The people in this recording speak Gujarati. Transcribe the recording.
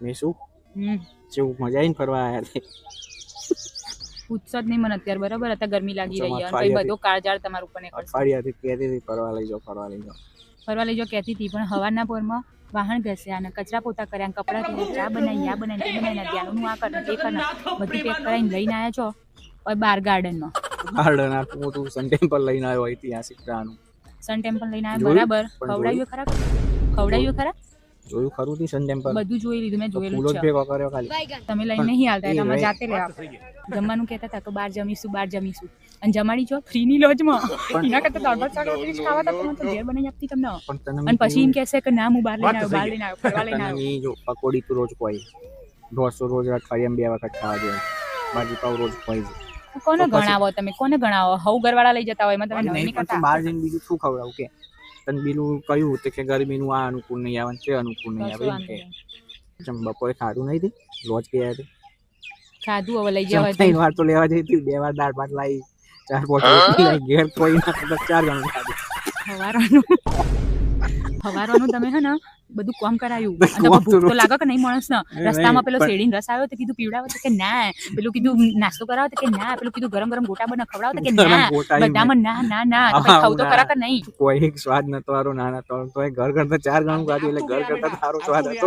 મેં શું જેવું મજા આવીને ફરવા આવ્યા તે પૂછશો જ નહીં મને અત્યારે બરાબર. અત્યારે ગરમી લાગી રહી છે અને પછી બધો કાળજાળ તમારા ઉપર નીકળશે. અઠવાડિયાથી કહેતી હતી ફરવા લઈ જાઓ ફરવા લઈ જાઓ. ફરવા લઈ જાઓ કહેતી હતી પણ હવારના પોરમાં વાહન ઘસ્યા અને કચરા પોતા કર્યા, કપડાં ધોયા, ચા બનાવી, આ બનાવી, તે બનાવીને ધ્યાનનું આ કરે તે કરે બધું પેક કરાવીને લઈને આવ્યા છો બાર ગાર્ડનમાં. ગાર્ડન આટલું મોટું સન ટેમ્પલ લઈને આવ્યો ઐતિહાસિક રાનું. સન ટેમ્પલ લઈને આવ્યા બરાબર. ખવડાવ્યું ખરા? ખવડાવ્યું ખરા? જોયું ખરું તી સન ટેમ્પલ? બધું જોઈ લીધું મેં, જોયેલું ફૂલો જ છે. ભેગો કર્યો ખાલી. તમે લઈને નહીં આવતા એટલે અમે જાતે લેવા. જમવાનું કહેતા હતા કે બહાર જમીશું અને જમાડી જો ફ્રીની લોજમાં. એના કરતા દાળ ભાત શાક રોટલી ખાવા તો તમે તો ઘેર બનાવી આપતી તમને. અને પછી એમ કહેશે કે ના હું બહાર લઈને આવ્યો ફરવા લઈને આવ્યો. જો પકોડી તો રોજ ખવાય, ઢોસો રોજ અઠવાડિયામાં 2 વખત ખાવા જોઈએ, ભાજી પાવ રોજ ખવાય છે. કોને ગણાવો તમે? કોને ગણાવો? હવ ઘરવાળા લઈ જતા હોય એમાં તમે નહીં કરતા. બહાર જઈને બીજું શું ખવડાવું કે તને બીજું કયું તો કે ગરમીનું આ અનુકૂળ નહીં આવે તે અનુકૂળ નહીં આવે એમ કે. જમ બપોરે ખાધું નહીં હતી રોજ કે હતી ખાધું હવે લઈ જવા. 3 વાર તો લેવા જઈ હતી, 2 વાર દાળ ભાત લાવી, 4 બોટલ ઘેર કોઈ ના 4 ગણું ખાધું. હવારવાનું તમે હે ને બધું કામ કરાયું અને ભૂખ તો લાગે કે નહીં માણસ ને. રસ્તામાં પેલો શેરડીનો રસ આવ્યો તો કીધું પીવડાવો તો કે ના, પેલું કીધું નાસ્તો કરાવો તો કે ના, પેલું કીધું ગરમ ગરમ ગોટા બને ખવડાવો તો કે ના. બધામાં ના ના ના. તો ખાવ તો ખરા કે નહીં? કોઈ સ્વાદ નતો હારો, નાના તો ઘર કરતા 4 ગણું ખાધું એટલે ઘર કરતા સારો સ્વાદ હતો.